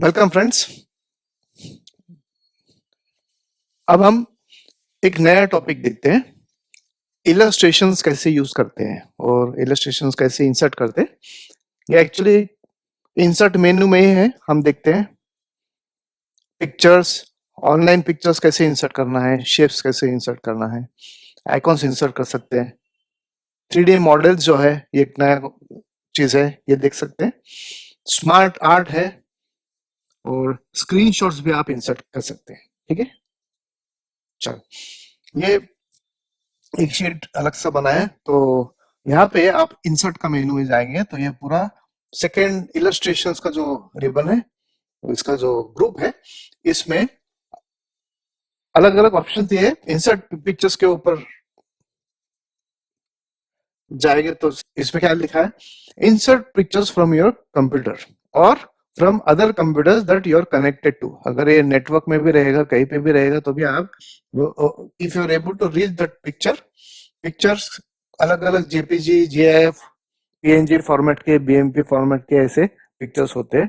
Welcome friends. अब हम एक नया टॉपिक देखते हैं। इलस्ट्रेशंस कैसे यूज करते हैं और इलस्ट्रेशंस कैसे इंसर्ट करते हैं। ये एक्चुअली इंसर्ट मेन्यू में ही है। हम देखते हैं पिक्चर्स, ऑनलाइन पिक्चर्स कैसे इंसर्ट करना है, शेप्स कैसे इंसर्ट करना है, आइकॉन्स इंसर्ट कर सकते हैं। 3D मॉडल्स जो है ये एक नया चीज है, ये देख सकते हैं। स्मार्ट आर्ट है और स्क्रीनशॉट्स भी आप इंसर्ट कर सकते हैं। ठीक है, चलो ये एक शीट अलग सा बना है। तो यहाँ पे आप इंसर्ट का मेनू में जाएंगे तो ये पूरा सेकेंड इलस्ट्रेशंस का जो रिबन है, इसका जो ग्रुप है, इसमें अलग अलग ऑप्शन दिए। इंसर्ट पिक्चर्स के ऊपर जाएंगे तो इसमें क्या लिखा है, insert pictures from your computer और from other computers that you are connected to. अगर ये नेटवर्क में भी रहेगा, कहीं पे भी रहेगा, तो भी आप if you are able to reach that pictures अलग अलग जेपीजी, जीआईएफ, पीएनजी फॉर्मेट के, बीएमपी फॉर्मेट के ऐसे पिक्चर्स होते हैं।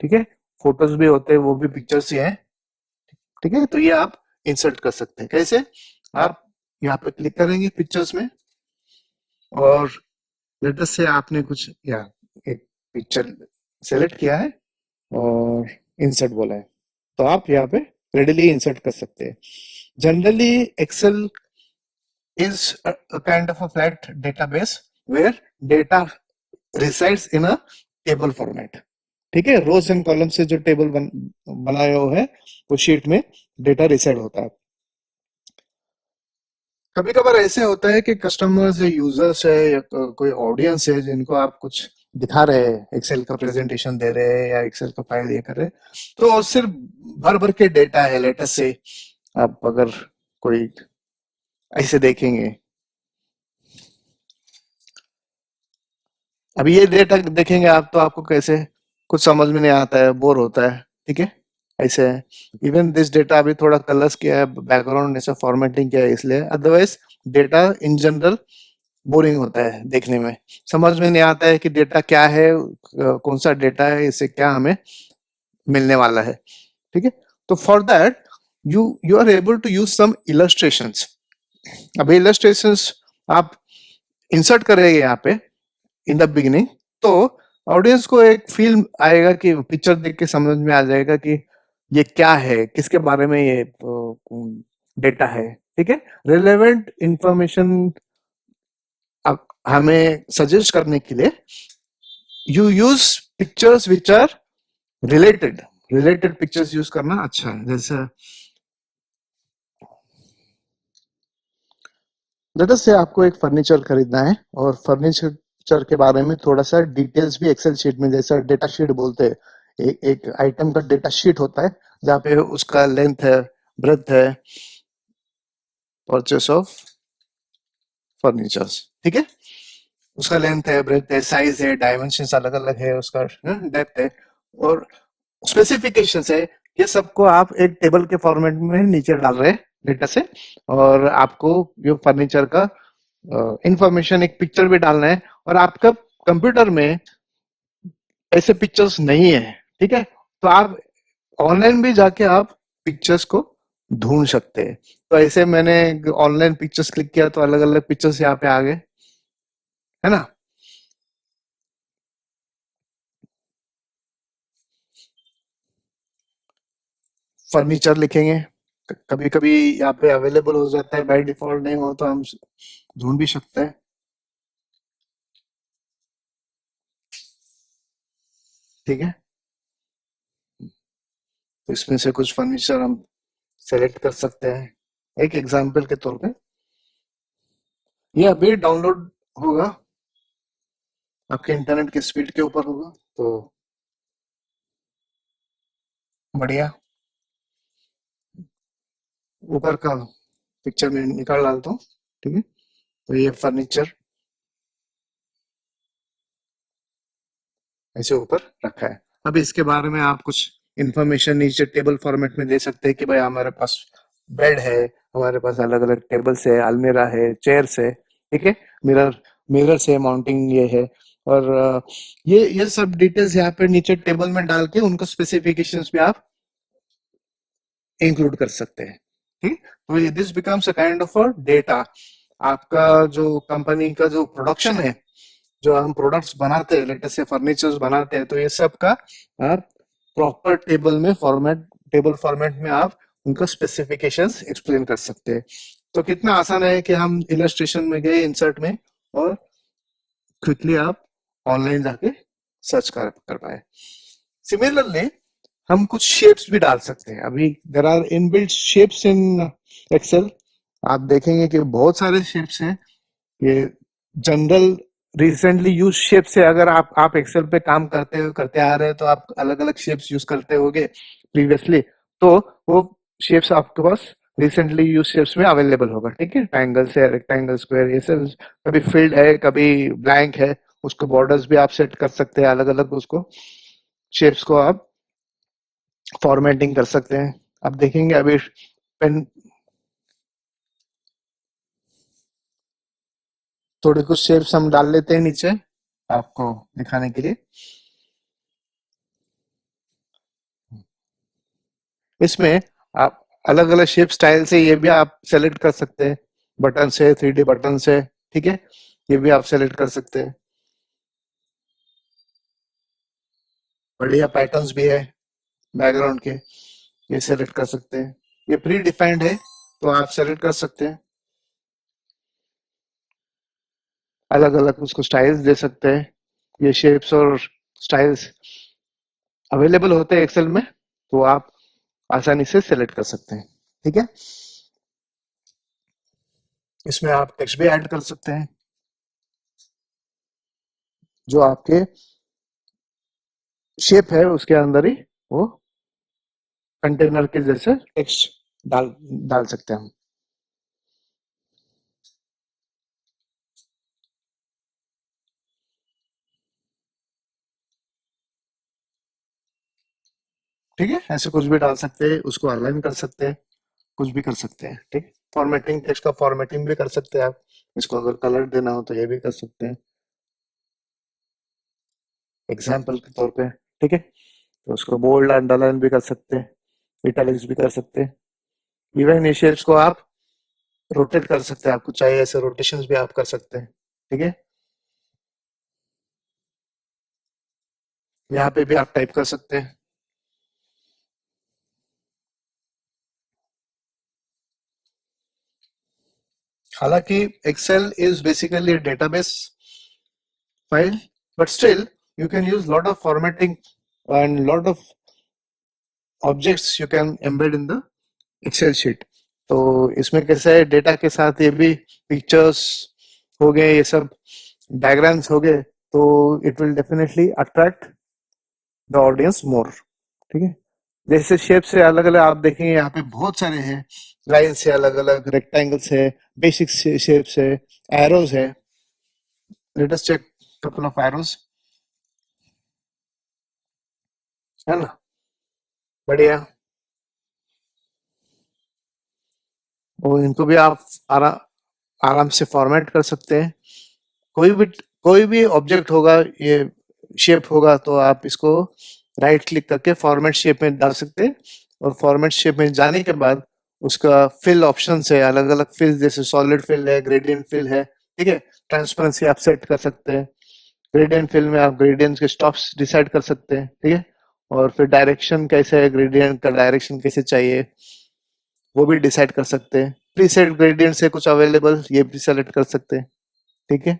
ठीक है, फोटोज भी होते हैं, वो भी पिक्चर्स ही हैं। ठीक है, तो ये आप इंसर्ट कर सकते हैं। कैसे, आप यहाँ पे क्लिक करेंगे पिक्चर्स में और लेटेस्ट से आपने कुछ या एक पिक्चर सेलेक्ट किया है और इंसर्ट बोला है, तो आप यहाँ पे रेडिली इंसर्ट कर सकते हैं। Generally Excel is a kind of a flat database where data resides in a table format. ठीक है, रोज एंड कॉलम से जो टेबल बनाया हुआ है वो शीट में डेटा रिसाइड होता है। कभी कभार ऐसे होता है कि कस्टमर्स या यूजर्स है या कोई ऑडियंस है जिनको आप कुछ दिखा रहे हैं, एक्सेल का प्रेजेंटेशन दे रहे हैं या एक्सेल का फाइल ये कर रहे हैं, तो सिर्फ भर भर के डेटा है। लेटेस्ट से आप अगर कोई ऐसे देखेंगे, अभी ये डेटा देखेंगे आप, तो आपको कैसे कुछ समझ में नहीं आता है, बोर होता है। ठीक है, ऐसे है। इवन दिस डेटा अभी थोड़ा कलर्स किया है, बैकग्राउंड ऐसा फॉर्मेटिंग किया है इसलिए, otherwise data in general boring होता है देखने में। समझ में नहीं आता है कि डेटा क्या है, कौन सा डेटा है, इससे क्या हमें मिलने वाला है। ठीक है, तो for that you you are able to use some illustrations. अभी इलस्ट्रेशंस आप इंसर्ट करेंगे यहाँ पे इन द बिगिनिंग, तो ऑडियंस को एक फील आएगा कि पिक्चर देख के समझ में आ जाएगा कि ये क्या है, किसके बारे में ये डेटा है। ठीक है, रिलेवेंट इंफॉर्मेशन हमें सजेस्ट करने के लिए you use pictures which are related. Related pictures use करना अच्छा है। जैसे लेट्स से आपको एक फर्नीचर खरीदना है और फर्नीचर के बारे में थोड़ा सा डिटेल्स भी एक्सेल शीट में, जैसा डेटा शीट बोलते हैं, एक आइटम का डेटा शीट होता है जहाँ पे उसका लेंथ है, ब्रेथ है, परचेस ऑफ फर्नीचर्स। ठीक है, उसका लेंथ है, ब्रेथ है, साइज है, डायमेंशन अलग अलग है, उसका डेप्थ है और स्पेसिफिकेशंस है। ये सबको आप एक टेबल के फॉर्मेट में नीचे डाल रहे हैं डेटा से, और आपको ये फर्नीचर का इंफॉर्मेशन, एक पिक्चर भी डालना है। और आपका कंप्यूटर में ऐसे पिक्चर्स नहीं है। ठीक है, तो आप ऑनलाइन भी जाके आप पिक्चर्स को ढूंढ सकते हैं। तो ऐसे मैंने ऑनलाइन पिक्चर्स क्लिक किया तो अलग अलग पिक्चर्स यहाँ पे आ गए, है ना। फर्नीचर लिखेंगे, कभी कभी यहाँ पे अवेलेबल हो जाता है, बाय डिफॉल्ट नहीं हो तो हम ढूंढ भी सकते हैं। ठीक है, तो इसमें से कुछ फर्नीचर हम सेलेक्ट कर सकते हैं एक एग्जांपल के तौर पे। ये अभी डाउनलोड होगा, आपके इंटरनेट के स्पीड के ऊपर होगा, तो बढ़िया। ऊपर का पिक्चर में निकाल डालता हूँ। ठीक है, तो ये फर्नीचर ऐसे ऊपर रखा है। अब इसके बारे में आप कुछ इंफॉर्मेशन नीचे टेबल फॉर्मेट में दे सकते हैं कि भाई हमारे पास बेड है, हमारे पास अलग अलग टेबल्स है, अलमीरा है, चेयर्स है। ठीक है, मिरर मिरर से माउंटिंग ये है, और ये सब डिटेल्स यहाँ पे नीचे टेबल में डाल के उनको स्पेसिफिकेशंस भी आप इंक्लूड कर सकते हैं। ठीक, तो ये this becomes a kind of a data. आपका जो कंपनी का जो प्रोडक्शन है, जो हम प्रोडक्ट्स बनाते हैं, लेटेस्ट से फर्नीचर्स बनाते हैं, तो ये सब का आप प्रॉपर टेबल फॉर्मेट में आप उनका स्पेसिफिकेशंस एक्सप्लेन कर सकते हैं। तो कितना आसान है कि हम इलस्ट्रेशन में गए, इंसर्ट में, और क्विकली आप ऑनलाइन जाके सर्च कर पाए। सिमिलरली हम कुछ शेप्स भी डाल सकते हैं। अभी there are inbuilt shapes in Excel. आप देखेंगे कि बहुत सारे शेप्स हैं। ये जनरल रिसेंटली यूज शेप से, अगर आप एक्सेल पे काम करते आ रहे हैं, तो आप अलग अलग शेप्स यूज करते होगे प्रीवियसली, तो वो शेप्स आपके पास रिसेंटली यूज शेप्स में अवेलेबल होगा। ठीक है, ट्रायंगल्स है, रेक्टेंगल, स्क्वायर, ये सब कभी फिल्ड है, कभी ब्लैंक है, उसको बॉर्डर्स भी आप सेट कर सकते हैं अलग अलग, उसको शेप्स को आप फॉर्मेटिंग कर सकते हैं। आप देखेंगे अभी पेन, थोड़े कुछ शेप्स हम डाल लेते हैं नीचे आपको दिखाने के लिए। इसमें आप अलग अलग शेप स्टाइल से ये भी आप सेलेक्ट कर सकते हैं, बटन से, 3D बटन से। ठीक है, ये भी आप सेलेक्ट कर सकते हैं। बढ़िया पैटर्न्स भी है बैकग्राउंड के, ये सेलेक्ट कर सकते हैं। ये प्री डिफाइंड है, तो आप सेलेक्ट कर सकते हैं। अलग अलग उसको स्टाइल्स दे सकते हैं। ये शेप्स और स्टाइल्स अवेलेबल होते हैं एक्सेल में, तो आप आसानी से सेलेक्ट कर सकते हैं। ठीक है, इसमें आप टेक्स्ट भी ऐड कर सकते हैं, जो आपके शेप है उसके अंदर ही वो कंटेनर के जैसे टेक्स्ट डाल डाल सकते हैं हम। ठीक है, ऐसे कुछ भी डाल सकते हैं, उसको अलाइन कर सकते हैं, कुछ भी कर सकते हैं। ठीक, फॉर्मेटिंग, टेक्स्ट का फॉर्मेटिंग भी कर सकते हैं आप। इसको अगर कलर देना हो तो ये भी कर सकते हैं, एग्जाम्पल के तौर पे। ठीक है, तो उसको बोल्ड अंडरलाइन भी कर सकते हैं, इटैलिक्स भी कर सकते हैं। इवन ये शेप्स को आप रोटेट कर सकते हैं, आपको चाहिए ऐसे रोटेशंस भी आप कर सकते हैं। ठीक है, यहाँ पे भी आप टाइप कर सकते हैं। हालांकि Excel is basically database file, but still you can use lot of formatting and lot of objects you can embed in the Excel sheet. तो इसमें कैसे है, डेटा के साथ ये भी पिक्चर्स हो गए, ये सब डायग्राम्स हो गए, तो it will definitely attract the audience more. ठीक है, जैसे शेप से अलग अलग आप देखेंगे, यहाँ पे बहुत सारे हैं, लाइन से अलग अलग, रेक्टेंगल्स है, बेसिक शेप्स है, एरोज है। Let us check couple of arrows, है ना, बढ़िया। और इनको भी आप आरा, आराम से फॉर्मेट कर सकते हैं। कोई भी कोई भी ऑब्जेक्ट होगा, ये शेप होगा, तो आप इसको राइट क्लिक करके फॉर्मेट शेप में डाल सकते हैं। और फॉर्मेट शेप में जाने के बाद उसका फिल ऑप्शन है, अलग अलग फिल, जैसे सॉलिड फिल है, ग्रेडियंट फिल है। ठीक है, ट्रांसपेरेंसी आप सेट कर सकते हैं। ग्रेडियंट फिल में आप ग्रेडियंट के स्टॉप्स डिसाइड कर सकते हैं। ठीक है, और फिर डायरेक्शन कैसे है, ग्रेडियंट का डायरेक्शन कैसे चाहिए, वो भी डिसाइड कर सकते हैं। प्रीसेट ग्रेडियंट से कुछ अवेलेबल, ये भी सेलेक्ट कर सकते हैं। ठीक है,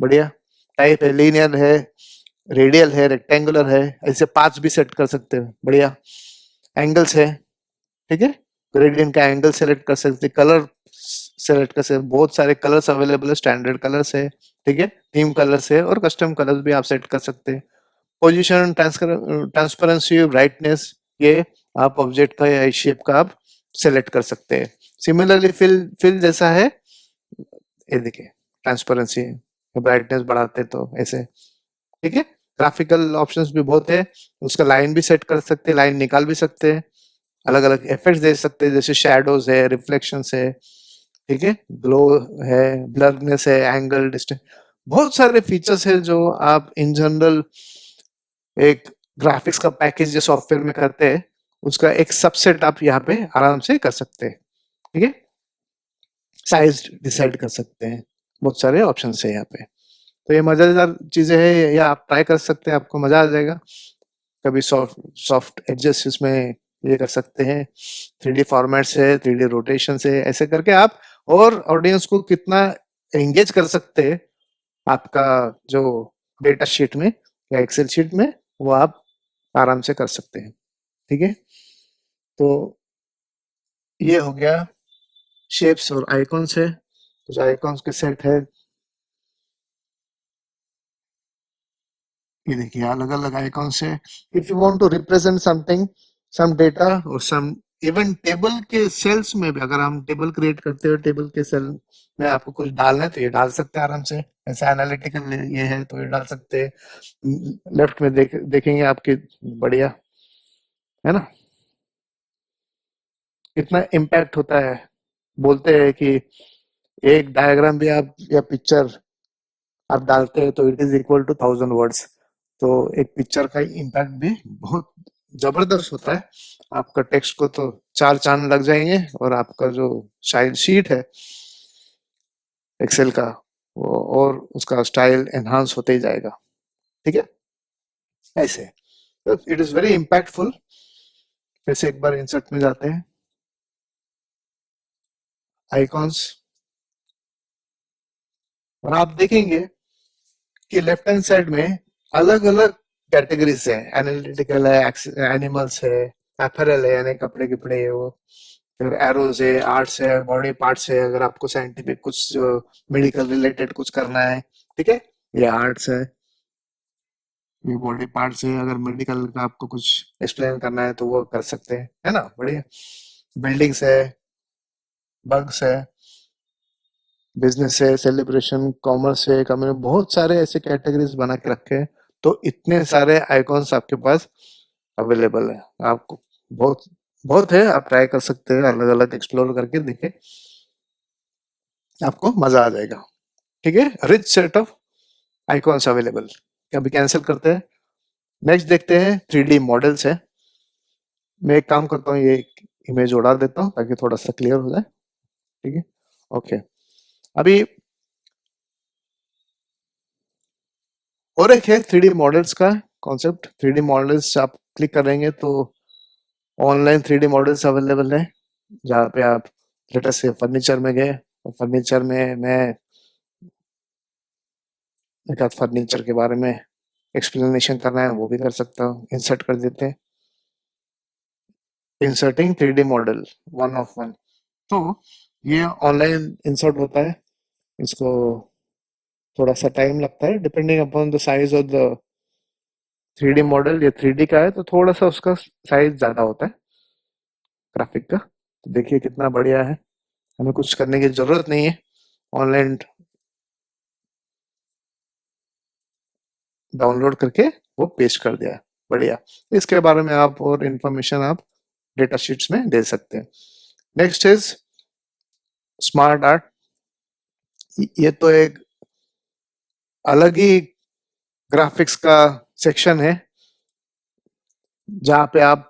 बढ़िया। टाइप है, लीनियर है, रेडियल है, रेक्टेंगुलर है, ऐसे पाथ्स भी सेट कर सकते हैं। बढ़िया। एंगल्स है, ठीक है, ग्रेडियंट का एंगल सेलेक्ट कर सकते हैं। कलर सेलेक्ट कर सकते हैं, बहुत सारे कलर्स अवेलेबल है, स्टैंडर्ड कलर्स है। ठीक है, थीम कलर्स है, और कस्टम कलर्स भी आप सेट कर सकते हैं। पोजीशन, ट्रांसपेरेंसी, ब्राइटनेस, ये आप ऑब्जेक्ट का या शेप का आप सेलेक्ट कर सकते हैं। सिमिलरली फिल फिल जैसा है, ये देखिए, ट्रांसपेरेंसी, ब्राइटनेस बढ़ाते तो ऐसे। ठीक है, ग्राफिकल ऑप्शंस भी बहुत है, उसका लाइन भी सेट कर सकते हैं, लाइन निकाल भी सकते हैं, अलग अलग इफेक्ट्स दे सकते हैं, जैसे शैडोज है, रिफ्लेक्शंस है। ठीक है, ग्लो है, ब्लरनेस है, एंगल, डिस्टेंस, बहुत सारे फीचर्स है जो आप इन जनरल एक ग्राफिक्स का पैकेज जो सॉफ्टवेयर में करते हैं, उसका एक सबसेट आप यहाँ पे आराम से कर सकते हैं। ठीक है, साइज डिसाइड कर सकते हैं, बहुत सारे ऑप्शन है यहाँ पे। तो ये मजेदार चीजें है, ये आप ट्राई कर सकते हैं, आपको मजा आ जाएगा। कभी सॉफ्ट सॉफ्ट एडजस्ट इसमें ये कर सकते हैं, 3D फॉर्मेट से, 3D रोटेशन से, ऐसे करके आप और ऑडियंस को कितना एंगेज कर सकते हैं आपका जो डेटा शीट में या एक्सेल शीट में, वो आप आराम से कर सकते हैं। ठीक है, तो ये हो गया शेप्स और आइकॉन्स है, कुछ आइकॉन्स के सेट है। ये देखिए अलग अलग आइकॉन्स है। If you want to represent something, some data और सम, इवन टेबल के सेल्स में भी अगर हम टेबल क्रिएट करते हो, टेबल के सेल में आपको कुछ डालना है तो ये डाल सकते हैं आराम से। ऐसा एनालिटिकल ये है तो ये डाल सकते हैं। लेफ्ट में देखेंगे आपके, बढ़िया है ना, कितना इम्पैक्ट होता है। बोलते हैं कि एक डायग्राम भी आप या पिक्चर आप डालते हैं तो it is equal to 1000 words. तो एक पिक्चर का इम्पैक्ट भी बहुत जबरदस्त होता है। आपका टेक्स्ट को तो चार चांद लग जाएंगे, और आपका जो शायद शीट है एक्सेल का, वो और उसका स्टाइल एनहांस होते ही जाएगा। ठीक है, ऐसे इट इज वेरी इम्पैक्टफुल। फिर से एक बार इंसर्ट में जाते हैं, आइकॉन्स, और आप देखेंगे कि लेफ्ट हैंड साइड में अलग अलग कैटेगरीज है। एनालिटिकल है, एनिमल्स है, अपैरल है यानी कपड़े कपड़े है वो, फिर एरोज है, आर्ट्स है, बॉडी पार्ट्स है, अगर आपको साइंटिफिक कुछ मेडिकल रिलेटेड कुछ करना है। ठीक है, ये आर्ट्स है, ये बॉडी पार्ट्स है, अगर मेडिकल का आपको कुछ एक्सप्लेन करना है तो वो कर सकते हैं, है ना, बढ़िया। बिल्डिंग्स है, बग्स है, बिजनेस है, सेलिब्रेशन, कॉमर्स है, कम्युनिटी, बहुत सारे ऐसे कैटेगरीज बना के रखे हैं। तो इतने सारे आइकॉन्स आपके पास अवेलेबल है। आपको बहुत बहुत है, आप ट्राई कर सकते हैं, अलग अलग एक्सप्लोर करके देखें, आपको मजा आ जाएगा। ठीक है, rich set of icons available. अभी कैंसिल करते हैं, नेक्स्ट देखते हैं 3D मॉडल्स है। मैं एक काम करता हूँ, ये इमेज उड़ा देता हूँ ताकि थोड़ा सा क्लियर हो जाए। ठीक है, ओके। अभी और एक है 3D मॉडल्स का कॉन्सेप्ट। 3D मॉडल्स आप क्लिक करेंगे तो ऑनलाइन 3D मॉडल्स अवेलेबल है, जहाँ पे आप लेटेस्ट से फर्नीचर में गए, और फर्नीचर में मैं एक आध फर्नीचर के बारे में एक्सप्लेनेशन करना है वो भी कर सकता हूँ। इंसर्ट कर देते हैं, inserting 3D model, one of one. तो ये ऑनलाइन इंसर्ट होता है, इसको थोड़ा सा टाइम लगता है depending upon the size of the 3D model. ये 3D का है तो थोड़ा सा उसका साइज ज्यादा होता है ग्राफिक का। तो देखिए कितना बढ़िया है, हमें कुछ करने की जरूरत नहीं है, ऑनलाइन डाउनलोड करके वो पेस्ट कर दिया है, बढ़िया। इसके बारे में आप और इंफॉर्मेशन आप डेटा शीट्स में दे सकते हैं। Next is smart art. ये तो एक अलग ही ग्राफिक्स का सेक्शन है, जहाँ पे आप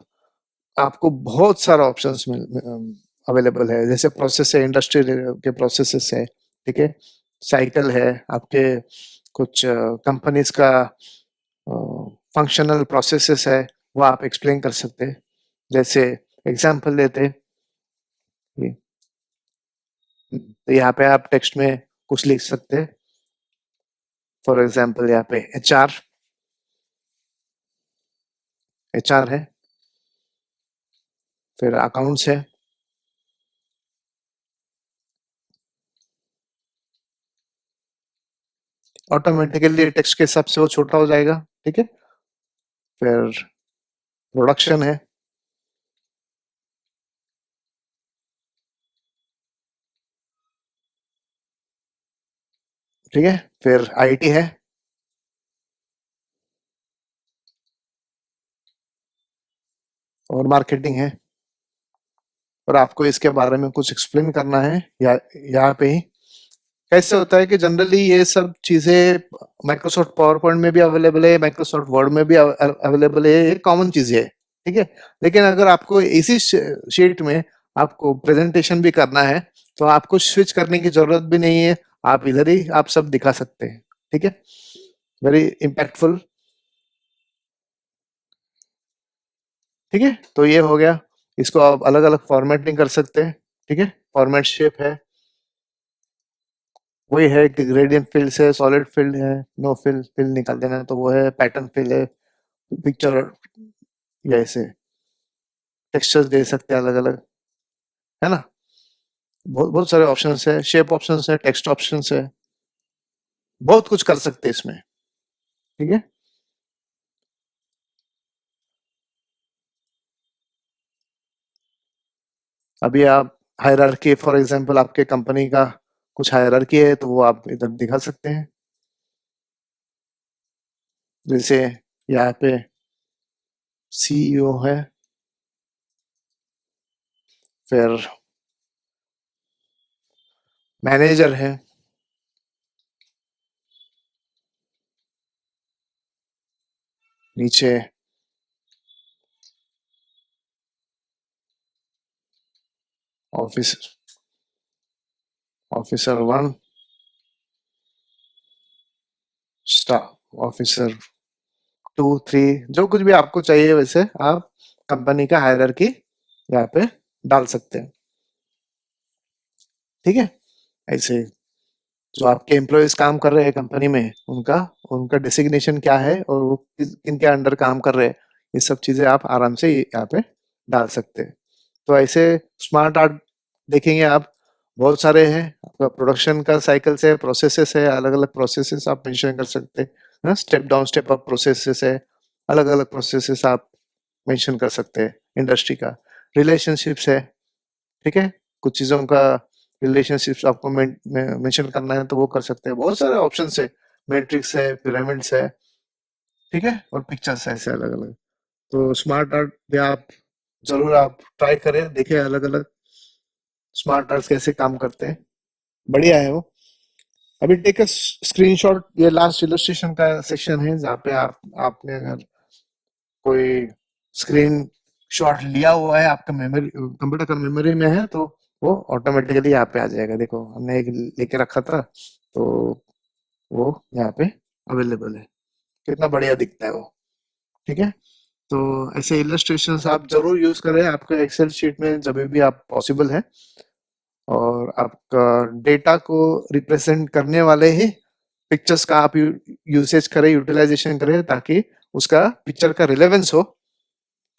आपको बहुत सारा ऑप्शंस अवेलेबल है। जैसे प्रोसेस है, इंडस्ट्री के प्रोसेसेस है, ठीक है, साइकिल है, आपके कुछ कंपनीज का फंक्शनल प्रोसेसेस है, वो आप एक्सप्लेन कर सकते हैं। जैसे एग्जांपल देते हैं, ये तो यहाँ पे आप टेक्स्ट में कुछ लिख सकते हैं। फॉर एग्जांपल यहाँ पे एचआर, एचआर है, फिर अकाउंट्स है, ऑटोमेटिकली टेक्स्ट के हिसाब से वो छोटा हो जाएगा। ठीक है, फिर प्रोडक्शन है, ठीक है, फिर आईटी है, और मार्केटिंग है। और आपको इसके बारे में कुछ एक्सप्लेन करना है या यहाँ पे ही कैसे होता है कि जनरली ये सब चीजें माइक्रोसॉफ्ट पावर पॉइंट में भी अवेलेबल है, माइक्रोसॉफ्ट वर्ड में भी अवेलेबल है, ये कॉमन चीजें है, ठीक है। लेकिन अगर आपको इसी शीट में आपको प्रेजेंटेशन भी करना है तो आपको स्विच करने की जरूरत भी नहीं है, आप इधर ही आप सब दिखा सकते हैं, ठीक है। वेरी इम्पैक्टफुल, ठीक है। तो ये हो गया, इसको आप अलग अलग फॉर्मेटिंग कर सकते हैं, ठीक है। फॉर्मेट शेप है, वही है कि ग्रेडियंट फील्ड है, सॉलिड फील्ड है, नो फिल फिल निकाल देना है तो वो है, पैटर्न फिल है, पिक्चर या ऐसे टेक्सचर्स दे सकते हैं अलग अलग, है ना। बहुत बहुत सारे ऑप्शंस है, शेप ऑप्शंस है, टेक्स्ट ऑप्शंस है, बहुत कुछ कर सकते हैं इसमें, ठीक है। अभी आप हायरार्की, फॉर एग्जांपल आपके कंपनी का कुछ हायरार्की है तो वो आप इधर दिखा सकते हैं, जैसे यहाँ पे सीईओ है, फिर मैनेजर है, नीचे office, officer one, staff officer two three, जो कुछ भी आपको चाहिए वैसे आप कंपनी का हायरार्की यहाँ पे डाल सकते हैं, ठीक है। ऐसे जो आपके एम्प्लॉयज काम कर रहे हैं कंपनी में, उनका उनका डेसिग्नेशन क्या है और वो किन के अंडर काम कर रहे हैं, ये सब चीजें आप आराम से यहाँ पे डाल सकते हैं। तो ऐसे स्मार्ट आर्ट देखेंगे आप, बहुत सारे हैं, आपका प्रोडक्शन का साइकिल्स है, प्रोसेसेस है, अलग अलग प्रोसेसेस आप मेंशन कर सकते हैं, step down step up processes है, अलग अलग प्रोसेसेस आप मेंशन कर सकते हैं। इंडस्ट्री का रिलेशनशिप्स है, ठीक है, कुछ चीजों का रिलेशनशिप्स आपको मेंशन करना है तो वो कर सकते हैं, बहुत सारे ऑप्शंस है, मैट्रिक्स है, पिरामिड्स है, ठीक है, और पिक्चर्स है ऐसे अलग अलग। तो स्मार्ट आर्ट भी आप जरूर आप ट्राई करें, देखिए अलग अलग स्मार्ट आर्ट्स कैसे काम करते हैं, बढ़िया है वो। अभी टेक अ स्क्रीनशॉट, ये लास्ट इलस्ट्रेशन का सेक्शन है जहाँ पे आप आपने अगर कोई स्क्रीन शॉट लिया हुआ है आपका मेमोरी, कंप्यूटर का मेमोरी में है तो वो ऑटोमेटिकली यहाँ पे आ जाएगा, देखो हमने एक लेके रखा था तो वो यहाँ पे अवेलेबल है, कितना बढ़िया दिखता है वो, ठीक है। तो ऐसे इलस्ट्रेशंस आप जरूर यूज करें आपका एक्सेल शीट में जब भी आप पॉसिबल है, और आपका डेटा को रिप्रेजेंट करने वाले ही पिक्चर्स का आप यूसेज करें, यूटिलाइजेशन करें ताकि उसका पिक्चर का रिलेवेंस हो,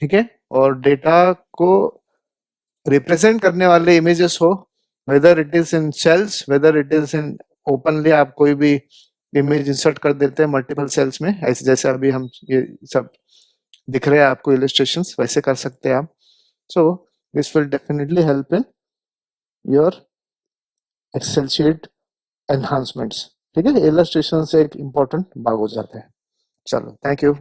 ठीक है। और डेटा को रिप्रेजेंट करने वाले इमेजेस हो, whether it is in cells, whether it is in openly, आप कोई भी इमेज इंसर्ट कर देते हैं मल्टीपल सेल्स में, ऐसे जैसे अभी हम ये सब दिख रहे हैं आपको इलस्ट्रेशंस, वैसे कर सकते हैं आप। So this will definitely help in your Excel sheet enhancements, ठीक है। इलस्ट्रेशन से एक इम्पोर्टेंट भाग हो जाते हैं। चलो, थैंक यू।